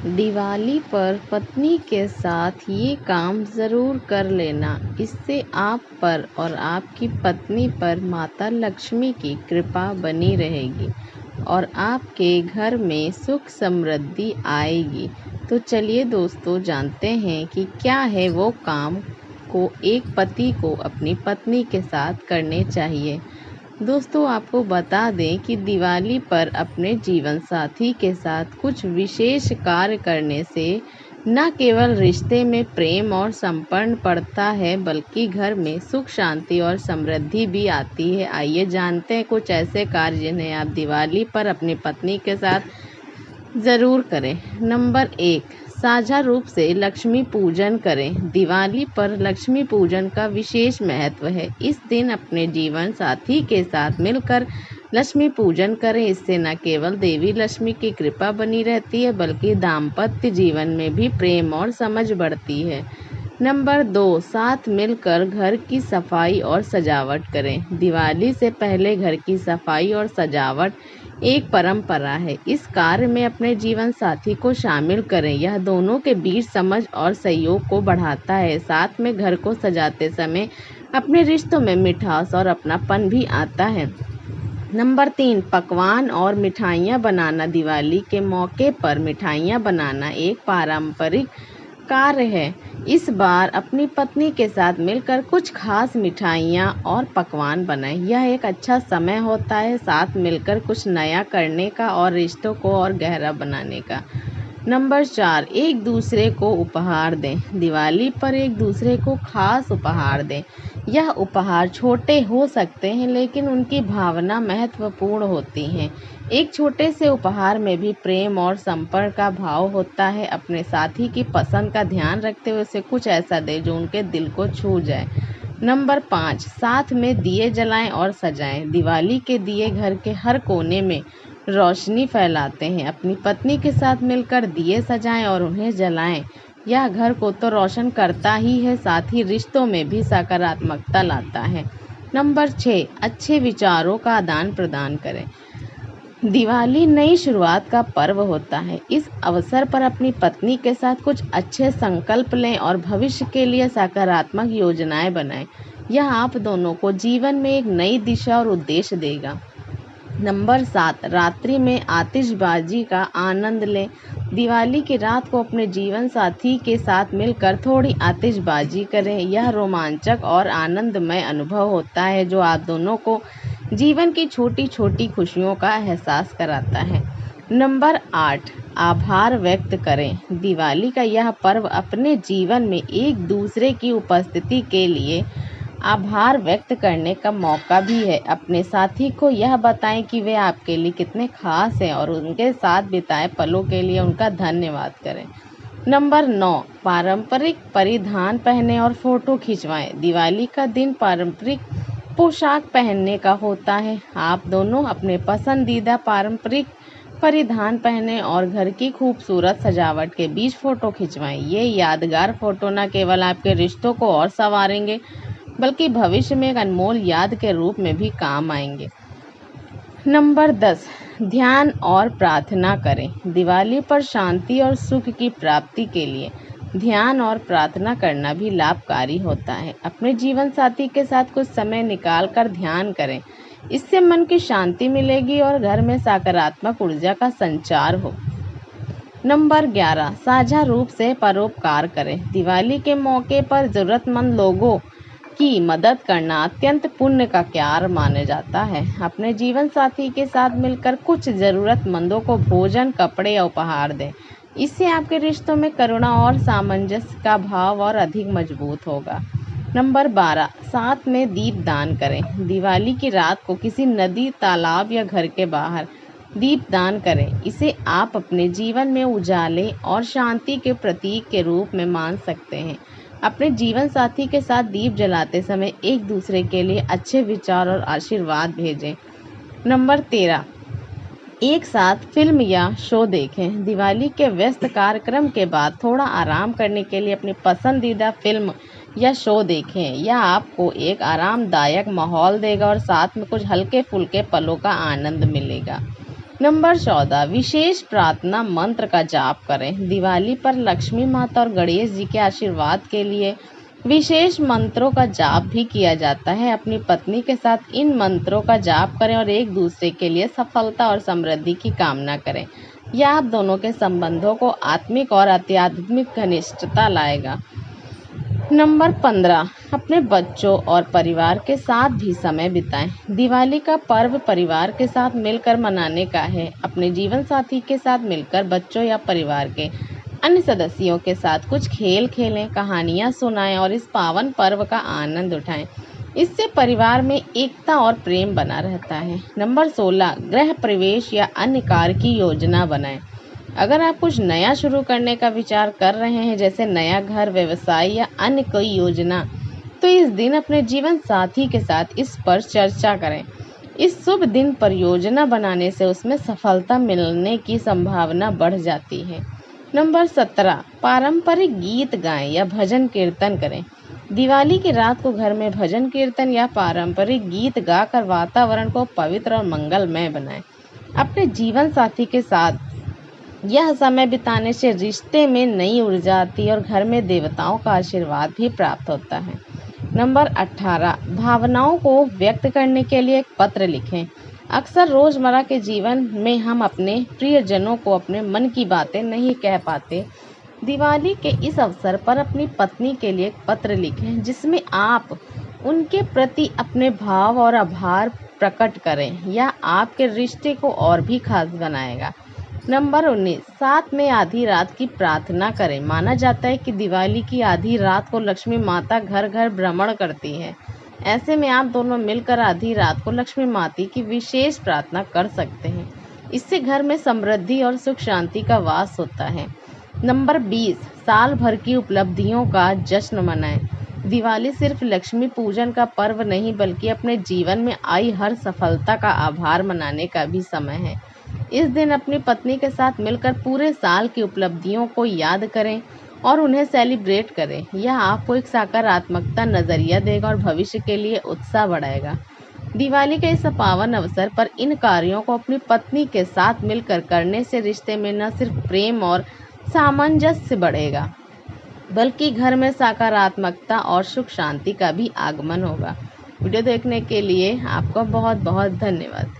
दिवाली पर पत्नी के साथ ये काम ज़रूर कर लेना। इससे आप पर और आपकी पत्नी पर माता लक्ष्मी की कृपा बनी रहेगी और आपके घर में सुख समृद्धि आएगी। तो चलिए दोस्तों, जानते हैं कि क्या है वो काम को एक पति को अपनी पत्नी के साथ करने चाहिए। दोस्तों, आपको बता दें कि दिवाली पर अपने जीवन साथी के साथ कुछ विशेष कार्य करने से न केवल रिश्ते में प्रेम और संपर्ण बढ़ता है, बल्कि घर में सुख शांति और समृद्धि भी आती है। आइए जानते हैं कुछ ऐसे कार्य जिन्हें आप दिवाली पर अपनी पत्नी के साथ ज़रूर करें। नंबर 1, साझा रूप से लक्ष्मी पूजन करें। दिवाली पर लक्ष्मी पूजन का विशेष महत्व है। इस दिन अपने जीवन साथी के साथ मिलकर लक्ष्मी पूजन करें। इससे न केवल देवी लक्ष्मी की कृपा बनी रहती है, बल्कि दाम्पत्य जीवन में भी प्रेम और समझ बढ़ती है। नंबर 2, साथ मिलकर घर की सफाई और सजावट करें। दिवाली से पहले घर की सफाई और सजावट एक परंपरा है। इस कार्य में अपने जीवन साथी को शामिल करें। यह दोनों के बीच समझ और सहयोग को बढ़ाता है। साथ में घर को सजाते समय अपने रिश्तों में मिठास और अपनापन भी आता है। नंबर 3, पकवान और मिठाइयाँ बनाना। दिवाली के मौके पर मिठाइयाँ बनाना एक पारंपरिक कार्य है। इस बार अपनी पत्नी के साथ मिलकर कुछ खास मिठाइयाँ और पकवान बनाएं। यह एक अच्छा समय होता है साथ मिलकर कुछ नया करने का और रिश्तों को और गहरा बनाने का। नंबर 4, एक दूसरे को उपहार दें। दिवाली पर एक दूसरे को खास उपहार दें। यह उपहार छोटे हो सकते हैं, लेकिन उनकी भावना महत्वपूर्ण होती हैं। एक छोटे से उपहार में भी प्रेम और संपर्क का भाव होता है। अपने साथी की पसंद का ध्यान रखते हुए उसे कुछ ऐसा दें जो उनके दिल को छू जाए। नंबर 5, साथ में दिए जलाएं और सजाएं। दिवाली के दिए घर के हर कोने में रोशनी फैलाते हैं। अपनी पत्नी के साथ मिलकर दिए सजाएं और उन्हें जलाएं। यह घर को तो रोशन करता ही है, साथ ही रिश्तों में भी सकारात्मकता लाता है। नंबर 6, अच्छे विचारों का आदान प्रदान करें। दिवाली नई शुरुआत का पर्व होता है। इस अवसर पर अपनी पत्नी के साथ कुछ अच्छे संकल्प लें और भविष्य के लिए सकारात्मक योजनाएं बनाएं। यह आप दोनों को जीवन में एक नई दिशा और उद्देश्य देगा। नंबर 7, रात्रि में आतिशबाजी का आनंद लें। दिवाली की रात को अपने जीवन साथी के साथ मिलकर थोड़ी आतिशबाजी करें। यह रोमांचक और आनंदमय अनुभव होता है जो आप दोनों को जीवन की छोटी छोटी खुशियों का एहसास कराता है। नंबर 8, आभार व्यक्त करें। दिवाली का यह पर्व अपने जीवन में एक दूसरे की उपस्थिति के लिए आभार व्यक्त करने का मौका भी है। अपने साथी को यह बताएं कि वे आपके लिए कितने खास हैं और उनके साथ बिताए पलों के लिए उनका धन्यवाद करें। नंबर 9, पारंपरिक परिधान पहने और फोटो खिंचवाएं। दिवाली का दिन पारंपरिक पोशाक पहनने का होता है। आप दोनों अपने पसंदीदा पारंपरिक परिधान पहने और घर की खूबसूरत सजावट के बीच फोटो खिंचवाएं। ये यादगार फोटो न केवल आपके रिश्तों को और संवारेंगे, बल्कि भविष्य में एक अनमोल याद के रूप में भी काम आएंगे। नंबर 10, ध्यान और प्रार्थना करें। दिवाली पर शांति और सुख की प्राप्ति के लिए ध्यान और प्रार्थना करना भी लाभकारी होता है। अपने जीवन साथी के साथ कुछ समय निकाल कर ध्यान करें। इससे मन की शांति मिलेगी और घर में सकारात्मक ऊर्जा का संचार हो। नंबर 11, साझा रूप से परोपकार करें। दिवाली के मौके पर ज़रूरतमंद लोगों की मदद करना अत्यंत पुण्य का कार्य माना जाता है। अपने जीवन साथी के साथ मिलकर कुछ ज़रूरतमंदों को भोजन, कपड़े या उपहार दें। इससे आपके रिश्तों में करुणा और सामंजस्य का भाव और अधिक मजबूत होगा। नंबर 12, साथ में दीप दान करें। दिवाली की रात को किसी नदी, तालाब या घर के बाहर दीप दान करें। इसे आप अपने जीवन में उजाले और शांति के प्रतीक के रूप में मान सकते हैं। अपने जीवन साथी के साथ दीप जलाते समय एक दूसरे के लिए अच्छे विचार और आशीर्वाद भेजें। नंबर 13, एक साथ फिल्म या शो देखें। दिवाली के व्यस्त कार्यक्रम के बाद थोड़ा आराम करने के लिए अपनी पसंदीदा फिल्म या शो देखें। यह आपको एक आरामदायक माहौल देगा और साथ में कुछ हल्के फुल्के पलों का आनंद मिलेगा। नंबर 14, विशेष प्रार्थना मंत्र का जाप करें। दिवाली पर लक्ष्मी माता और गणेश जी के आशीर्वाद के लिए विशेष मंत्रों का जाप भी किया जाता है। अपनी पत्नी के साथ इन मंत्रों का जाप करें और एक दूसरे के लिए सफलता और समृद्धि की कामना करें। यह आप दोनों के संबंधों को आत्मिक और आध्यात्मिक घनिष्ठता लाएगा। नंबर 15, अपने बच्चों और परिवार के साथ भी समय बिताएं। दिवाली का पर्व परिवार के साथ मिलकर मनाने का है। अपने जीवन साथी के साथ मिलकर बच्चों या परिवार के अन्य सदस्यों के साथ कुछ खेल खेलें, कहानियाँ सुनाएं और इस पावन पर्व का आनंद उठाएं। इससे परिवार में एकता और प्रेम बना रहता है। नंबर 16, गृह प्रवेश या अन्य कार्य की योजना बनाएं। अगर आप कुछ नया शुरू करने का विचार कर रहे हैं, जैसे नया घर, व्यवसाय या अन्य कोई योजना, तो इस दिन अपने जीवन साथी के साथ इस पर चर्चा करें। इस शुभ दिन पर योजना बनाने से उसमें सफलता मिलने की संभावना बढ़ जाती है। नंबर 17, पारंपरिक गीत गाएं या भजन कीर्तन करें। दिवाली की रात को घर में भजन कीर्तन या पारंपरिक गीत गाकर वातावरण को पवित्र और मंगलमय बनाएं। अपने जीवन साथी के साथ यह समय बिताने से रिश्ते में नई ऊर्जा आती है और घर में देवताओं का आशीर्वाद भी प्राप्त होता है। नंबर 18, भावनाओं को व्यक्त करने के लिए एक पत्र लिखें। अक्सर रोज़मर्रा के जीवन में हम अपने प्रियजनों को अपने मन की बातें नहीं कह पाते। दिवाली के इस अवसर पर अपनी पत्नी के लिए एक पत्र लिखें, जिसमें आप उनके प्रति अपने भाव और आभार प्रकट करें। यह आपके रिश्ते को और भी खास बनाएगा। नंबर 19, साथ में आधी रात की प्रार्थना करें। माना जाता है कि दिवाली की आधी रात को लक्ष्मी माता घर घर भ्रमण करती है। ऐसे में आप दोनों मिलकर आधी रात को लक्ष्मी माता की विशेष प्रार्थना कर सकते हैं। इससे घर में समृद्धि और सुख शांति का वास होता है। नंबर 20, साल भर की उपलब्धियों का जश्न मनाएं। दिवाली सिर्फ लक्ष्मी पूजन का पर्व नहीं, बल्कि अपने जीवन में आई हर सफलता का आभार मनाने का भी समय है। इस दिन अपनी पत्नी के साथ मिलकर पूरे साल की उपलब्धियों को याद करें और उन्हें सेलिब्रेट करें। यह आपको एक सकारात्मकता नज़रिया देगा और भविष्य के लिए उत्साह बढ़ाएगा। दिवाली के इस पावन अवसर पर इन कार्यों को अपनी पत्नी के साथ मिलकर करने से रिश्ते में न सिर्फ प्रेम और सामंजस्य बढ़ेगा, बल्कि घर में सकारात्मकता और सुख शांति का भी आगमन होगा। वीडियो देखने के लिए आपका बहुत बहुत धन्यवाद।